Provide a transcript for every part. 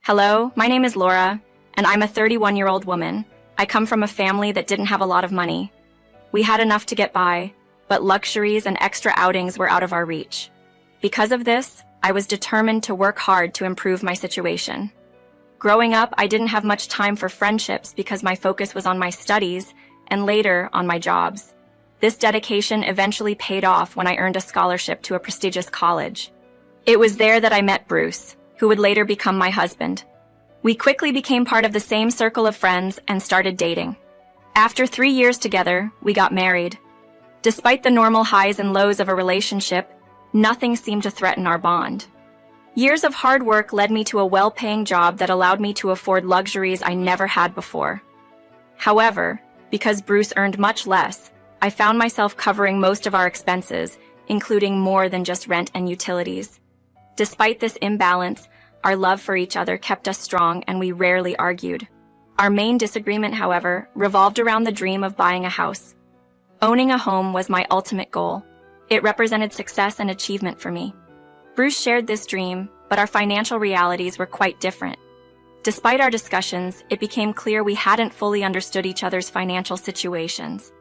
Hello, my name is Laura, and I'm a 31-year-old woman. I come from a family that didn't have a lot of money. We had enough to get by, but luxuries and extra outings were out of our reach. Because of this, I was determined to work hard to improve my situation. Growing up, I didn't have much time for friendships because my focus was on my studies and later on my jobs. This dedication eventually paid off when I earned a scholarship to a prestigious college. It was there that I met Bruce, who would later become my husband. We quickly became part of the same circle of friends and started dating. After 3 years together, we got married. Despite the normal highs and lows of a relationship, nothing seemed to threaten our bond. Years of hard work led me to a well-paying job that allowed me to afford luxuries I never had before. However, because Bruce earned much less, I found myself covering most of our expenses, including more than just rent and utilities. Despite this imbalance, our love for each other kept us strong and we rarely argued. Our main disagreement, however, revolved around the dream of buying a house. Owning a home was my ultimate goal. It represented success and achievement for me. Bruce shared this dream, but our financial realities were quite different. Despite our discussions, it became clear we hadn't fully understood each other's financial situations.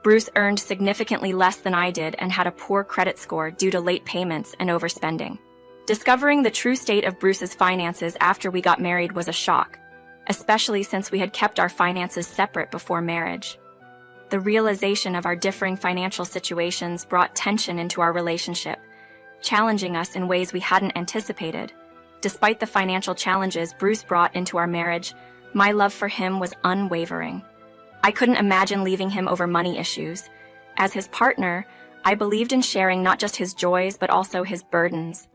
Bruce earned significantly less than I did and had a poor credit score due to late payments and overspending. Discovering the true state of Bruce's finances after we got married was a shock, especially since we had kept our finances separate before marriage. The realization of our differing financial situations brought tension into our relationship, challenging us in ways we hadn't anticipated. Despite the financial challenges Bruce brought into our marriage, my love for him was unwavering. I couldn't imagine leaving him over money issues. As his partner, I believed in sharing not just his joys but also his burdens.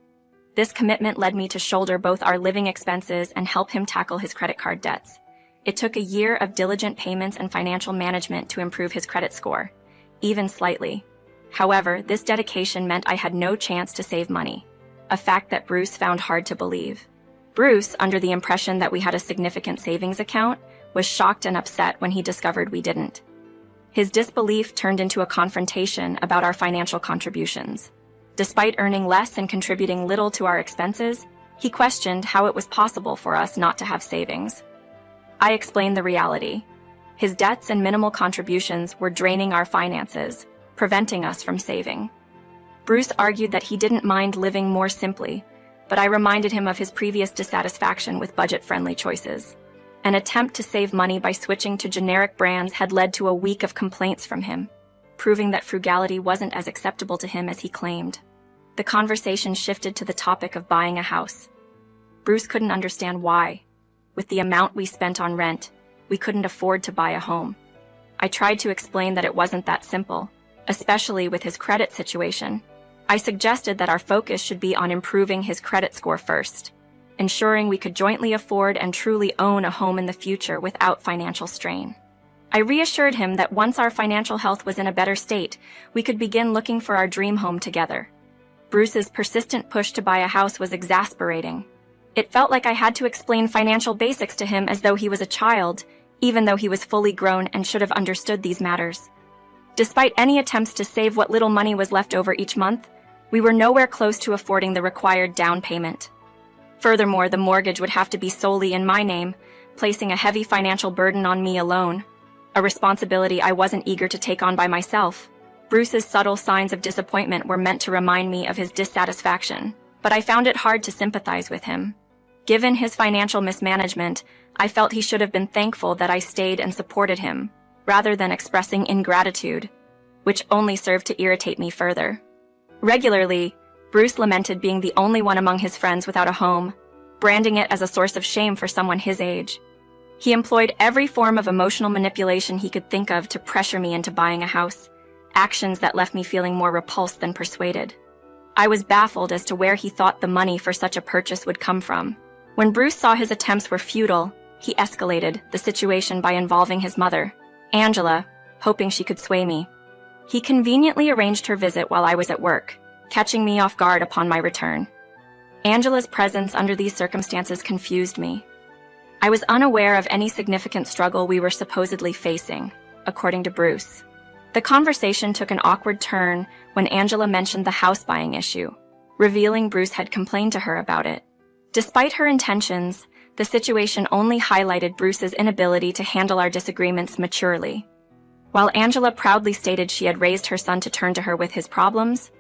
This commitment led me to shoulder both our living expenses and help him tackle his credit card debts. It took a year of diligent payments and financial management to improve his credit score, even slightly. However, this dedication meant I had no chance to save money, a fact that Bruce found hard to believe. Bruce, under the impression that we had a significant savings account, was shocked and upset when he discovered we didn't. His disbelief turned into a confrontation about our financial contributions. Despite earning less and contributing little to our expenses, he questioned how it was possible for us not to have savings. I explained the reality. His debts and minimal contributions were draining our finances, preventing us from saving. Bruce argued that he didn't mind living more simply, but I reminded him of his previous dissatisfaction with budget-friendly choices. An attempt to save money by switching to generic brands had led to a week of complaints from him, proving that frugality wasn't as acceptable to him as he claimed. The conversation shifted to the topic of buying a house. Bruce couldn't understand why. With the amount we spent on rent, we couldn't afford to buy a home. I tried to explain that it wasn't that simple, especially with his credit situation. I suggested that our focus should be on improving his credit score first, ensuring we could jointly afford and truly own a home in the future without financial strain. I reassured him that once our financial health was in a better state, we could begin looking for our dream home together. Bruce's persistent push to buy a house was exasperating. It felt like I had to explain financial basics to him as though he was a child, even though he was fully grown and should have understood these matters. Despite any attempts to save what little money was left over each month, we were nowhere close to affording the required down payment. Furthermore, the mortgage would have to be solely in my name, placing a heavy financial burden on me alone, a responsibility I wasn't eager to take on by myself. Bruce's subtle signs of disappointment were meant to remind me of his dissatisfaction, but I found it hard to sympathize with him. Given his financial mismanagement, I felt he should have been thankful that I stayed and supported him, rather than expressing ingratitude, which only served to irritate me further. Regularly, Bruce lamented being the only one among his friends without a home, branding it as a source of shame for someone his age. He employed every form of emotional manipulation he could think of to pressure me into buying a house, actions that left me feeling more repulsed than persuaded. I was baffled as to where he thought the money for such a purchase would come from. When Bruce saw his attempts were futile, he escalated the situation by involving his mother, Angela, hoping she could sway me. He conveniently arranged her visit while I was at work, catching me off guard upon my return. Angela's presence under these circumstances confused me. I was unaware of any significant struggle we were supposedly facing, according to Bruce. The conversation took an awkward turn when Angela mentioned the house buying issue, revealing Bruce had complained to her about it. Despite her intentions, The situation only highlighted Bruce's inability to handle our disagreements maturely. While Angela proudly stated she had raised her son to turn to her with his problems,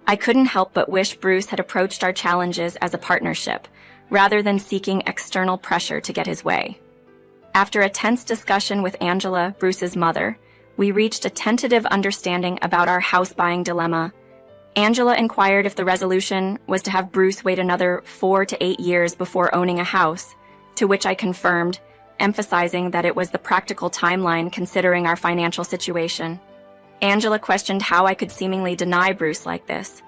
I couldn't help but wish Bruce had approached our challenges as a partnership, rather than seeking external pressure to get his way. After a tense discussion with Angela, Bruce's mother, we reached a tentative understanding about our house-buying dilemma. Angela inquired if the resolution was to have Bruce wait another 4 to 8 years before owning a house, to which I confirmed, emphasizing that it was the practical timeline considering our financial situation. Angela questioned how I could seemingly deny Bruce like this.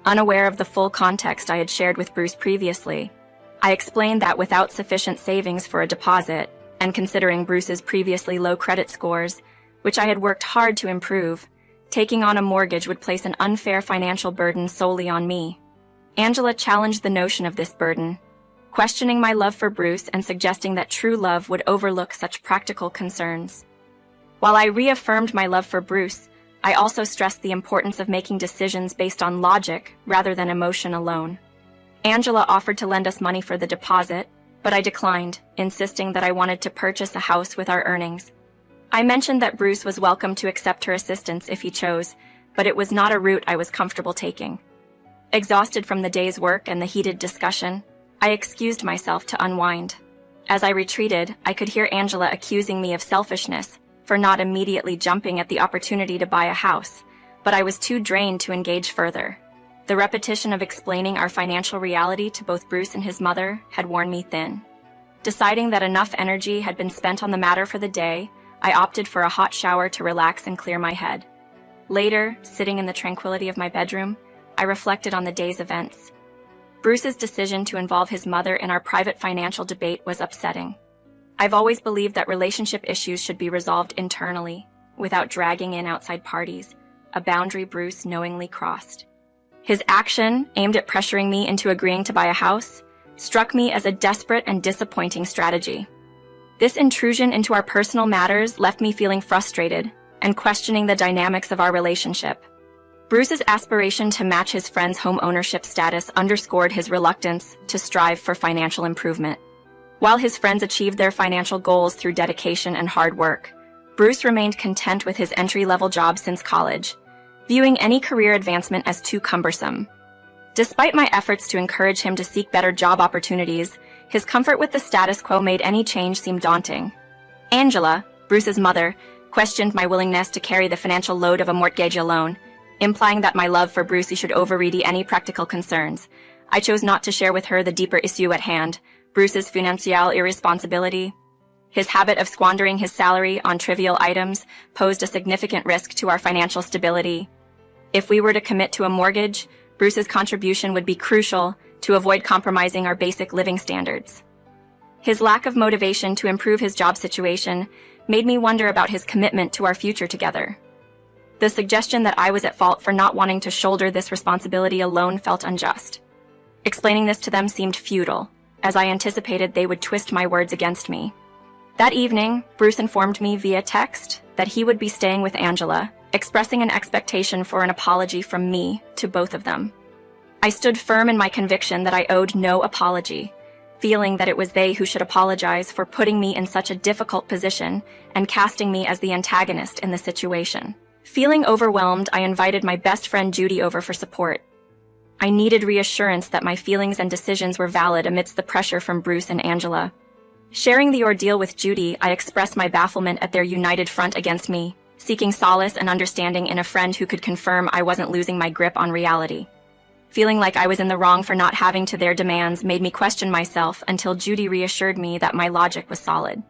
Unaware of the full context I had shared with Bruce previously, I explained that without sufficient savings for a deposit, and considering Bruce's previously low credit scores, which I had worked hard to improve, taking on a mortgage would place an unfair financial burden solely on me. Angela challenged the notion of this burden, questioning my love for Bruce and suggesting that true love would overlook such practical concerns. While I reaffirmed my love for Bruce, I also stressed the importance of making decisions based on logic rather than emotion alone. Angela offered to lend us money for the deposit, but I declined, insisting that I wanted to purchase a house with our earnings. I mentioned that Bruce was welcome to accept her assistance if he chose, but it was not a route I was comfortable taking. Exhausted from the day's work and the heated discussion, I excused myself to unwind. As I retreated, I could hear Angela accusing me of selfishness for not immediately jumping at the opportunity to buy a house, but I was too drained to engage further. The repetition of explaining our financial reality to both Bruce and his mother had worn me thin. Deciding that enough energy had been spent on the matter for the day, I opted for a hot shower to relax and clear my head. Later, sitting in the tranquility of my bedroom, I reflected on the day's events. Bruce's decision to involve his mother in our private financial debate was upsetting. I've always believed that relationship issues should be resolved internally, without dragging in outside parties, a boundary Bruce knowingly crossed. His action, aimed at pressuring me into agreeing to buy a house, struck me as a desperate and disappointing strategy. This intrusion into our personal matters left me feeling frustrated and questioning the dynamics of our relationship. Bruce's aspiration to match his friend's home ownership status underscored his reluctance to strive for financial improvement. While his friends achieved their financial goals through dedication and hard work, Bruce remained content with his entry-level job since college, viewing any career advancement as too cumbersome. Despite my efforts to encourage him to seek better job opportunities, his comfort with the status quo made any change seem daunting. Angela, Bruce's mother, questioned my willingness to carry the financial load of a mortgage alone, implying that my love for Bruce should override any practical concerns. I chose not to share with her the deeper issue at hand, Bruce's financial irresponsibility. His habit of squandering his salary on trivial items posed a significant risk to our financial stability. If we were to commit to a mortgage, Bruce's contribution would be crucial to avoid compromising our basic living standards. His lack of motivation to improve his job situation made me wonder about his commitment to our future together. The suggestion that I was at fault for not wanting to shoulder this responsibility alone felt unjust. Explaining this to them seemed futile, as I anticipated they would twist my words against me. That evening, Bruce informed me via text that he would be staying with Angela, expressing an expectation for an apology from me to both of them. I stood firm in my conviction that I owed no apology, feeling that it was they who should apologize for putting me in such a difficult position and casting me as the antagonist in the situation. Feeling overwhelmed, I invited my best friend Judy over for support. I needed reassurance that my feelings and decisions were valid amidst the pressure from Bruce and Angela. Sharing the ordeal with Judy, I expressed my bafflement at their united front against me, seeking solace and understanding in a friend who could confirm I wasn't losing my grip on reality. Feeling like I was in the wrong for not having to their demands made me question myself until Judy reassured me that my logic was solid.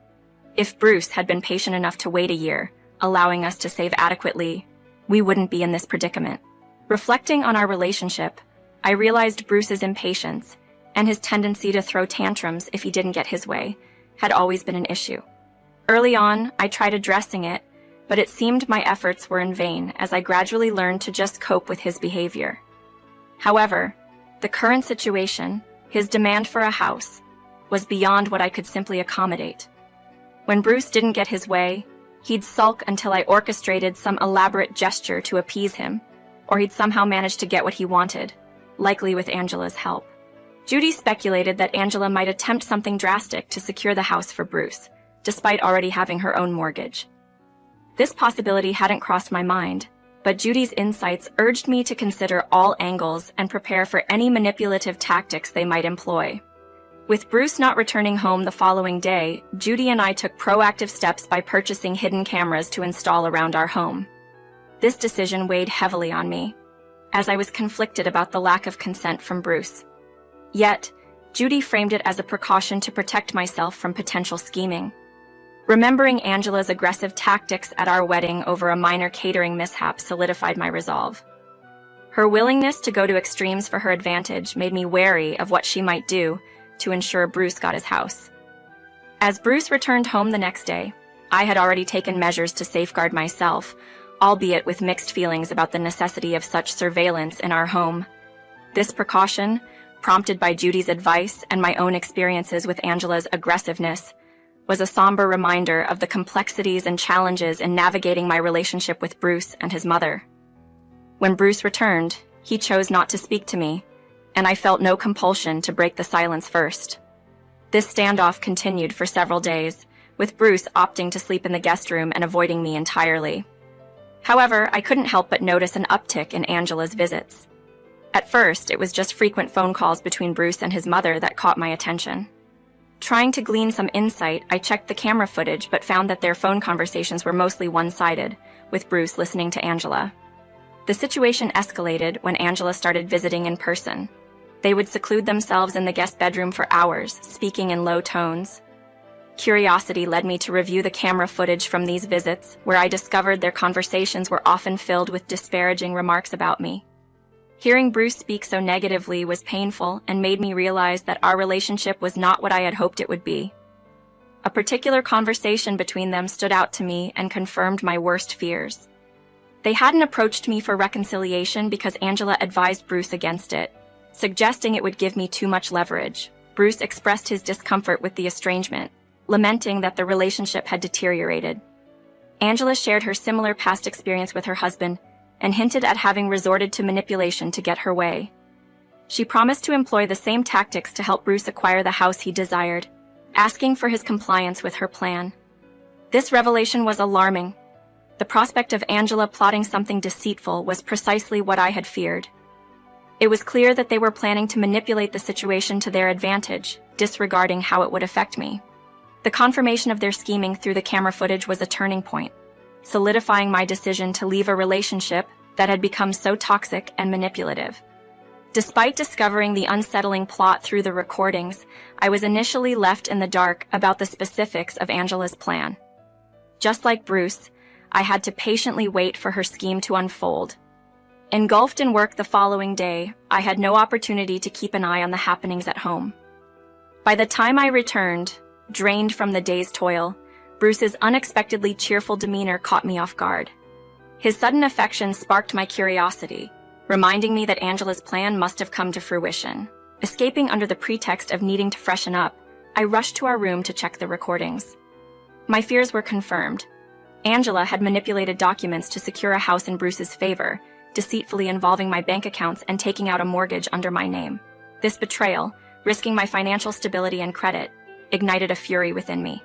If Bruce had been patient enough to wait a year, allowing us to save adequately, we wouldn't be in this predicament. Reflecting on our relationship, I realized Bruce's impatience and his tendency to throw tantrums if he didn't get his way had always been an issue. Early on, I tried addressing it, but it seemed my efforts were in vain as I gradually learned to just cope with his behavior. However, the current situation, his demand for a house, was beyond what I could simply accommodate. When Bruce didn't get his way, he'd sulk until I orchestrated some elaborate gesture to appease him, or he'd somehow manage to get what he wanted, likely with Angela's help. Judy speculated that Angela might attempt something drastic to secure the house for Bruce, despite already having her own mortgage. This possibility hadn't crossed my mind, but Judy's insights urged me to consider all angles and prepare for any manipulative tactics they might employ. With Bruce not returning home the following day, Judy and I took proactive steps by purchasing hidden cameras to install around our home. This decision weighed heavily on me, as I was conflicted about the lack of consent from Bruce. Yet, Judy framed it as a precaution to protect myself from potential scheming. Remembering Angela's aggressive tactics at our wedding over a minor catering mishap solidified my resolve. Her willingness to go to extremes for her advantage made me wary of what she might do to ensure Bruce got his house. As Bruce returned home the next day, I had already taken measures to safeguard myself, albeit with mixed feelings about the necessity of such surveillance in our home. This precaution, prompted by Judy's advice and my own experiences with Angela's aggressiveness, was a somber reminder of the complexities and challenges in navigating my relationship with Bruce and his mother. When Bruce returned, he chose not to speak to me, and I felt no compulsion to break the silence first. This standoff continued for several days, with Bruce opting to sleep in the guest room and avoiding me entirely. However, I couldn't help but notice an uptick in Angela's visits. At first, it was just frequent phone calls between Bruce and his mother that caught my attention. Trying to glean some insight, I checked the camera footage but found that their phone conversations were mostly one-sided, with Bruce listening to Angela. The situation escalated when Angela started visiting in person. They would seclude themselves in the guest bedroom for hours, speaking in low tones. Curiosity led me to review the camera footage from these visits, where I discovered their conversations were often filled with disparaging remarks about me. Hearing Bruce speak so negatively was painful and made me realize that our relationship was not what I had hoped it would be. A particular conversation between them stood out to me and confirmed my worst fears. They hadn't approached me for reconciliation because Angela advised Bruce against it, suggesting it would give me too much leverage. Bruce expressed his discomfort with the estrangement, lamenting that the relationship had deteriorated. Angela shared her similar past experience with her husband and hinted at having resorted to manipulation to get her way. She promised to employ the same tactics to help Bruce acquire the house he desired, asking for his compliance with her plan. This revelation was alarming. The prospect of Angela plotting something deceitful was precisely what I had feared. It was clear that they were planning to manipulate the situation to their advantage, disregarding how it would affect me. The confirmation of their scheming through the camera footage was a turning point, solidifying my decision to leave a relationship that had become so toxic and manipulative. Despite discovering the unsettling plot through the recordings, I was initially left in the dark about the specifics of Angela's plan. Just like Bruce, I had to patiently wait for her scheme to unfold. Engulfed in work the following day, I had no opportunity to keep an eye on the happenings at home. By the time I returned, drained from the day's toil, Bruce's unexpectedly cheerful demeanor caught me off guard. His sudden affection sparked my curiosity, reminding me that Angela's plan must have come to fruition. Escaping under the pretext of needing to freshen up, I rushed to our room to check the recordings. My fears were confirmed. Angela had manipulated documents to secure a house in Bruce's favor, deceitfully involving my bank accounts and taking out a mortgage under my name. This betrayal, risking my financial stability and credit, ignited a fury within me.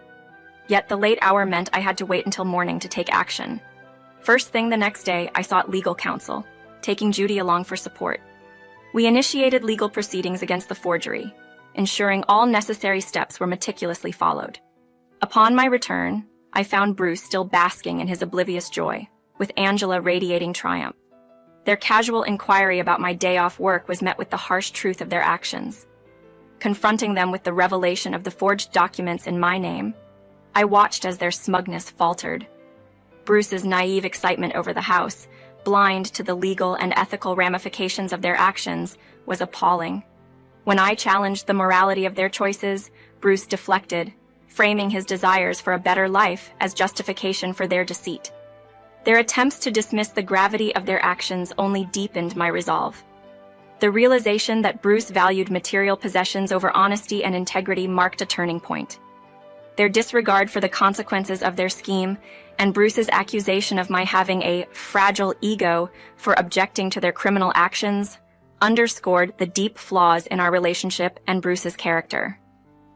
Yet the late hour meant I had to wait until morning to take action. First thing the next day, I sought legal counsel, taking Judy along for support. We initiated legal proceedings against the forgery, ensuring all necessary steps were meticulously followed. Upon my return, I found Bruce still basking in his oblivious joy, with Angela radiating triumph. Their casual inquiry about my day off work was met with the harsh truth of their actions. Confronting them with the revelation of the forged documents in my name, I watched as their smugness faltered. Bruce's naive excitement over the house, blind to the legal and ethical ramifications of their actions, was appalling. When I challenged the morality of their choices, Bruce deflected, framing his desires for a better life as justification for their deceit. Their attempts to dismiss the gravity of their actions only deepened my resolve. The realization that Bruce valued material possessions over honesty and integrity marked a turning point. Their disregard for the consequences of their scheme, and Bruce's accusation of my having a fragile ego for objecting to their criminal actions, underscored the deep flaws in our relationship and Bruce's character.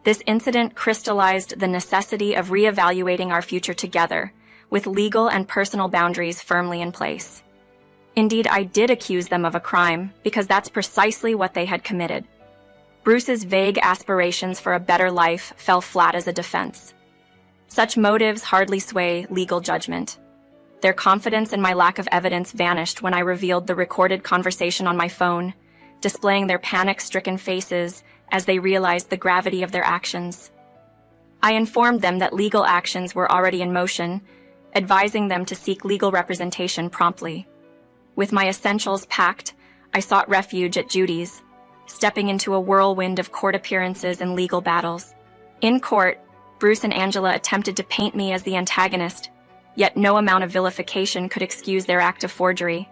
This incident crystallized the necessity of reevaluating our future together, with legal and personal boundaries firmly in place. Indeed, I did accuse them of a crime, because that's precisely what they had committed. Bruce's vague aspirations for a better life fell flat as a defense. Such motives hardly sway legal judgment. Their confidence in my lack of evidence vanished when I revealed the recorded conversation on my phone, displaying their panic-stricken faces as they realized the gravity of their actions. I informed them that legal actions were already in motion, advising them to seek legal representation promptly. With my essentials packed, I sought refuge at Judy's, stepping into a whirlwind of court appearances and legal battles. In court, Bruce and Angela attempted to paint me as the antagonist, yet no amount of vilification could excuse their act of forgery.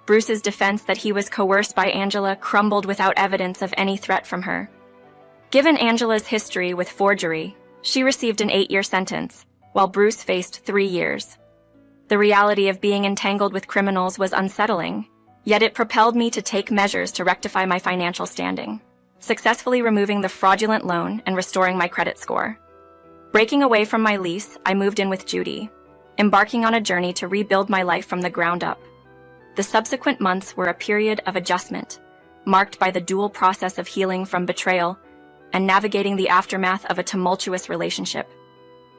Bruce's defense that he was coerced by Angela crumbled without evidence of any threat from her. Given Angela's history with forgery, she received an 8-year sentence, while Bruce faced 3 years. The reality of being entangled with criminals was unsettling, yet it propelled me to take measures to rectify my financial standing, successfully removing the fraudulent loan and restoring my credit score. Breaking away from my lease, I moved in with Judy, embarking on a journey to rebuild my life from the ground up. The subsequent months were a period of adjustment, marked by the dual process of healing from betrayal and navigating the aftermath of a tumultuous relationship.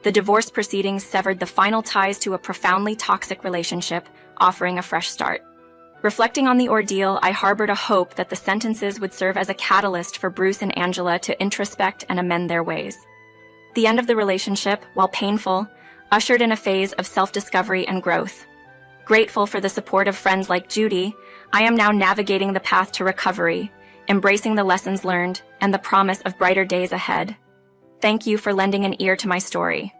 The divorce proceedings severed the final ties to a profoundly toxic relationship, offering a fresh start. Reflecting on the ordeal, I harbored a hope that the sentences would serve as a catalyst for Bruce and Angela to introspect and amend their ways. The end of the relationship, while painful, ushered in a phase of self-discovery and growth. Grateful for the support of friends like Judy, I am now navigating the path to recovery, embracing the lessons learned and the promise of brighter days ahead. Thank you for lending an ear to my story.